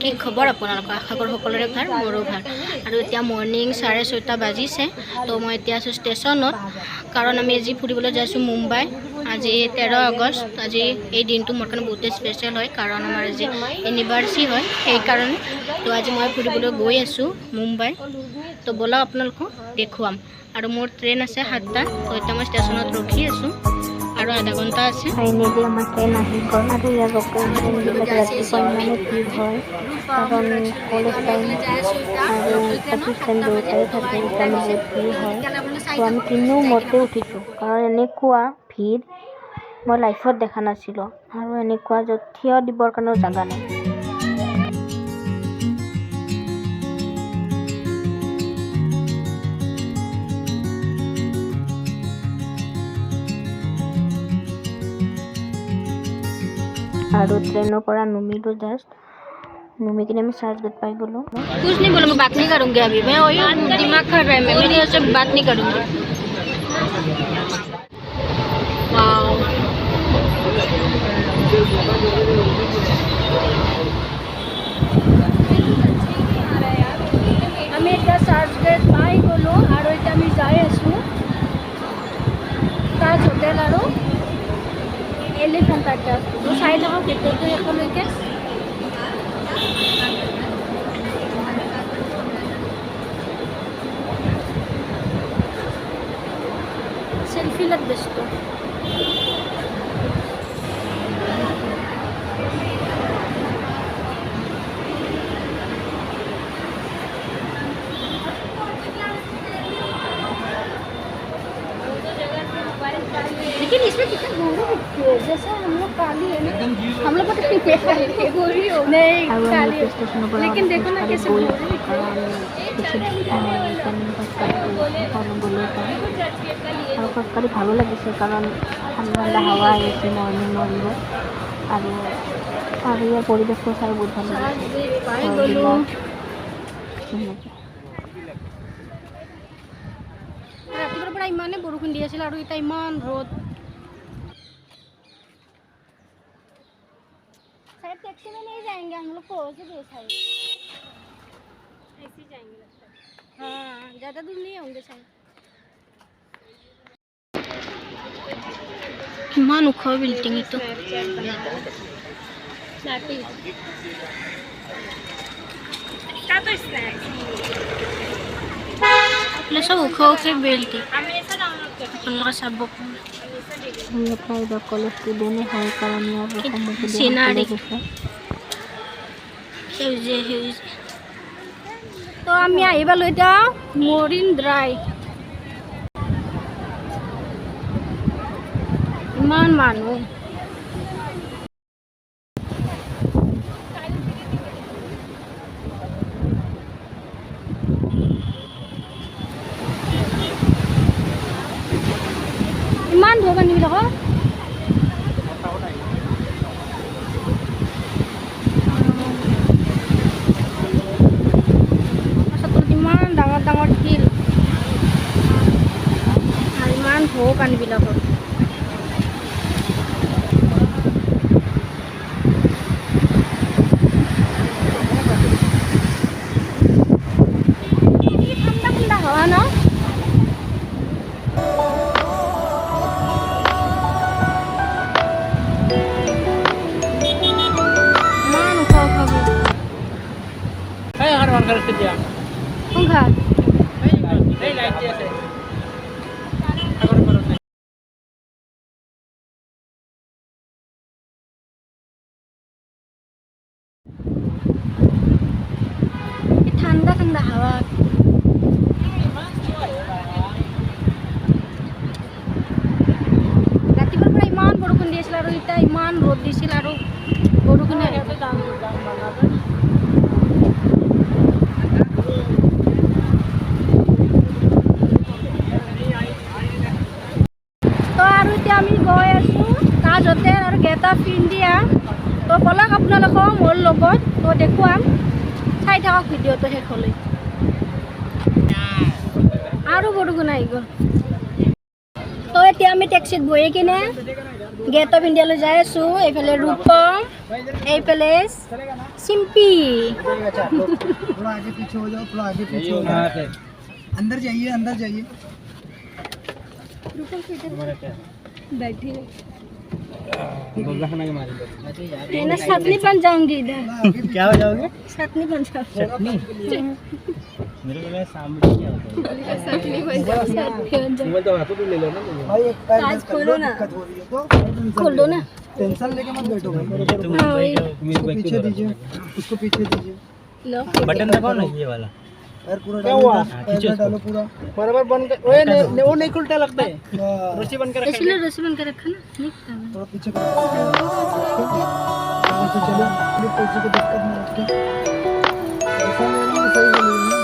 কি খবৰ আপোনালোকৰ আশা কৰোঁ সকলোৰে ভাল মোৰো ভাল আৰু এতিয়া মৰ্নিং 6:30 বাজিছে তো মই এতিয়া আছোঁ ষ্টেচনত কাৰণ আমি আজি ফুৰিবলৈ যাইছোঁ মুম্বাই আজি 13 আগষ্ট আজি এই দিনটো মোৰ কাৰণে বহুত স্পেচিয়েল হয় কাৰণ আমাৰ আজি এনিভাৰ্চাৰি হয় সেইকাৰণে তো আজি মই ফুৰিবলৈ গৈ আছোঁ মুম্বাই তো ব'লা আপোনালোকক দেখুৱাম আৰু মোৰ ট্ৰেইন আছে 7টা তো এতিয়া মই ষ্টেচনত ৰখি আছোঁ আৰু আধা ঘণ্টা আছে ফাইনেলি আমাৰ ট্ৰেইন আহি গ'ল আৰু ইয়াৰ ট্ৰেইনবিলাক ৰাতিপুৱা ইমানে ভিৰ হয় কাৰণ কলেজ টাইম আৰু অফিচ টাইম দুয়োটাই থাকে সেইকাৰণে বহুত ভিৰ হয় তো আমি তিনিও মতে উঠিছোঁ কাৰণ এনেকুৱা ভিৰ মই লাইফত দেখা নাছিলোঁ আৰু এনেকুৱা য'ত থিয় দিবৰ কাৰণেও জাগা নাই আৰু ट्रेनों पर नुमिलो जस्ट नुमी के मैं चार्ज गेट पाई गलो कुछ नहीं बोला मैं बात नहीं करूँगी अभी मैं वही दिमाग खा रहा है मैं मेरी से बात नहीं करूँगी वाओ আমি এটা চার্জ গেট পাই গলো আর এটা আমি যাই আছো তাজ হোটেল আর এলিফেন্ট আছে তো চাই থাকক ভিতৰটো এখলৈকে সেলফি লাগ ব্যস্ত लेकिन इसमें कितना गोरी दिखती है जैसा हम लोग काली है ना हम लोग पता नहीं गोरी हो नहीं काली लेकिन देखो ना कैसे गोरी दिखती है और खোजकाढ़ी ভালো লাগিছে কাৰণ ঠাণ্ডা ঠাণ্ডা হাৱা আহিছে মৰ্ণিং আৰু ইয়াৰ পৰিৱেশটো চাই বহুত ভাল লাগিছে ৰাতিপুৱাৰ পৰা ইমানে বৰষুণ দি আছিল আৰু এতিয়া ইমান ৰ'দ शायद टैक्सी में नहीं जाएंगे हम लोग को से ऐसे जाएंगे लगता है हाँ ज़्यादा दूर नहीं होंगे शायद किमान उखा बिल्डिंग तो सब उखा उखे बिल्डिंग सब हम लोग का इधर कॉलेज स्टूडेंट है कारण यहाँ पर सीनारी तो আমি আহিবালো এটা মৰিন ড্ৰাইভ ইমান মানুহ ইমান ধোৱা পানীবিলাক ইমান ডাঙৰ ডাঙৰ শিল আৰু ইমান ধোৱা পানীবিলাকৰ ঠাণ্ডা ঠাণ্ডা হাৱা ন ঠাণ্ডা ঠাণ্ডা হাৱা ৰাতিপুৱাৰ পৰা ইমান বৰষুণ দি আছিল আৰু এতিয়া ইমান ৰ'দ দিছিল আৰু বৰষুণে তো আৰু এতিয়া আমি গৈ আছোঁ তাজ হোটেল আৰু গেট অফ ইণ্ডিয়া তো বলক আপোনালোকক মোৰ লগত তো দেখুৱাম চাই থাকক ভিডিঅ'টো শেষলৈ আৰু বৰষুণ আহি গ'ল তো এতিয়া আমি টেক্সিত বহি কিনে গেট অফ ইণ্ডিয়ালৈ যাই আছোঁ এইফালে ৰূপম এইফালে চিম্পি थोड़ा आगे पीछे हो जाओ थोड़ा आगे पीछे हो जाओ अंदर जाइए बैठी मैं सतनी बन जाऊंगी इधर क्या हो जाओगे सतनी बन जाऊंगी मेरे को सामने क्या होता है सतनी बन जाऊंगी मोबाइल तो हाथों पे ले लो ना भाई एक पैर आज खोलो ना तो खोल दो ना टेंशन लेके मत बैठो भाई हाँ वही उसको पीछे दीजिए उसको पीछे दीजिए लो बटन दबाओ ना ये वाला पैर पूरा क्या हुआ पैर डालो पूरा बराबर बंद कर ओए वो नहीं उल्टा लगता है रस्सी बंद कर इसलिए रस्सी बन कर रखा ना नहीं थोड़ा पीछे करो तो चलो ये पीछे को दिक्कत नहीं होती ऐसा नहीं है सही बोलिए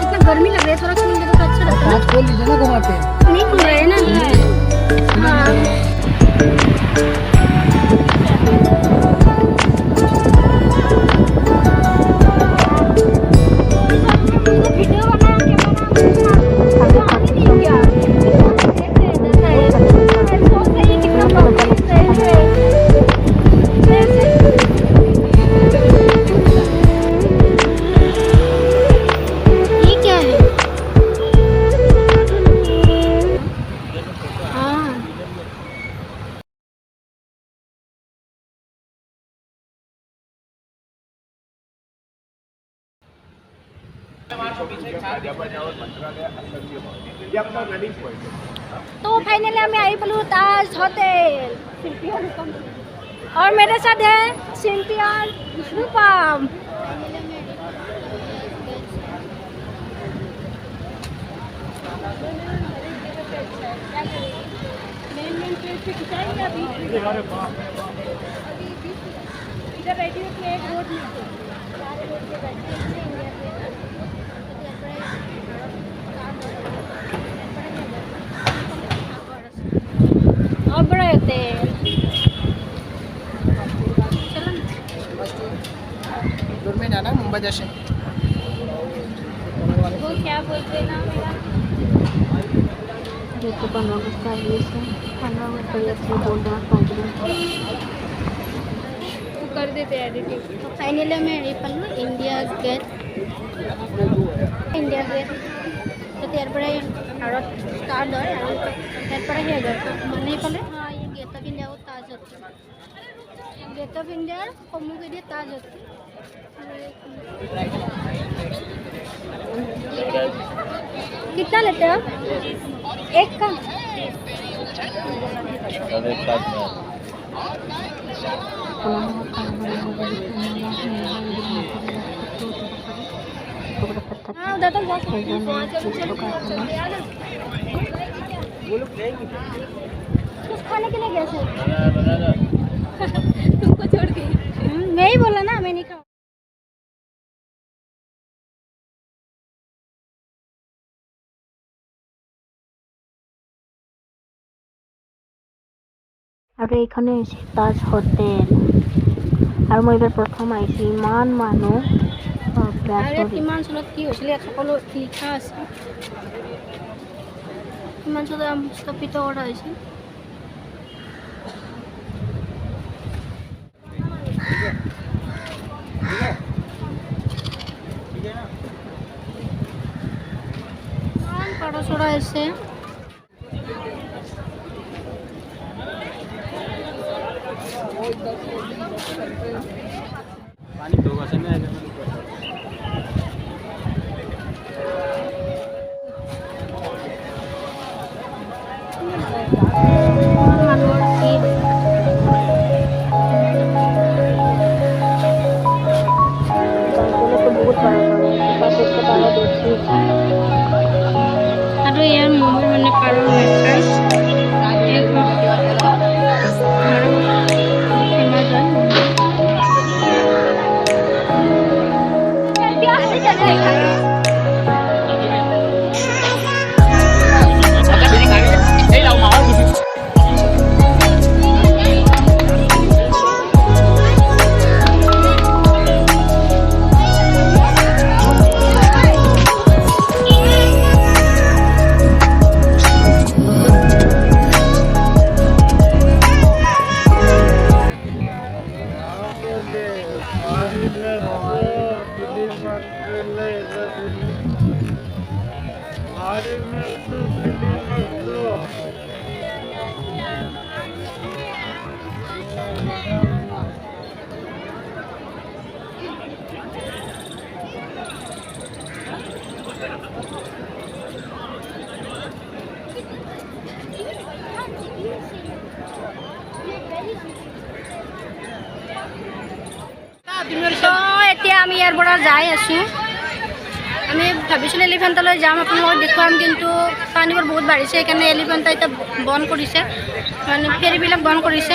इतना गर्मी लग रही है थोड़ा खोल दे तो अच्छा लगता है आज खोल लीजिए ना घुमा के नहीं खुल रहा है ना हाँ वीडियो बना के कितना ये क्या है हाँ तो फाइनली हमें आई बोलू ताज होटल और मेरे साथ है शिल्पी और रूपम इधर बैठी हुई प्लेट रोड में और बड़ा होते चलो दूर में जाना मुंबई जैसे वो क्या बोलते हैं ना ये तो 15 अगस्त का ये से 15 अगस्त का ये से बोल रहा कॉन्फिडेंस वो कर देते हैं एडिटिंग तो फाइनली मैं रिपल ना इंडिया गेट तो तेर पर भारत स्टार्ट है और तेर पर ही अगर माने पले हाँ ये गेट ऑफ इंडिया वो ताज होते गेट ऑफ इंडिया कमु के लिए ताज होते कितना लेते हो एक का हाँ उधर तक जा सकते कुछ खाने के लिए गए थे तुमको छोड़ के मैं ही बोला ना मैं नहीं खाऊं আৰু এইখনে হৈছে তাজ হোটেল আৰু মই এইবাৰ প্ৰথম আহিছোঁ ইমান মানুহ আৰু কিমান চনত কি হৈছিলে ইয়াত সকলো লিখা আছে কিমান চনত স্থাপিত কৰা হৈছিল ইমান পাৰ চৰাই আছে पानी 2 से में বহুত পাৰ হয়, পাঁচতকৈ পাৰ বেছি। আৰু ইয়াৰ ম'মৰ মানে পাৰৰ মাথা তো এতিয়া আমি ইয়াৰ পৰা যাই আছোঁ। আমি ভাবিছিলোঁ এলিফেণ্টলৈ যাম, আপোনালোকক দেখুৱাম, কিন্তু পানীবোৰ বহুত বাঢ়িছে, সেইকাৰণে এলিফেণ্ট এতিয়া বন্ধ কৰিছে, মানে ফেৰীবিলাক বন্ধ কৰিছে।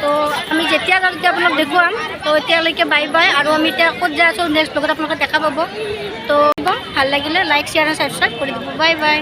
তো আমি যেতিয়া যাওঁ তেতিয়া আপোনালোক দেখুৱাম। তো এতিয়ালৈকে বাই বাই, আৰু আমি এতিয়া ক'ত যাই আছোঁ নেক্সট ব্লগত আপোনালোকে দেখা পাব। তো ভাল লাগিলে লাইক শ্বেয়াৰ আৰু ছাবস্ক্ৰাইব কৰি দিব। Bye bye.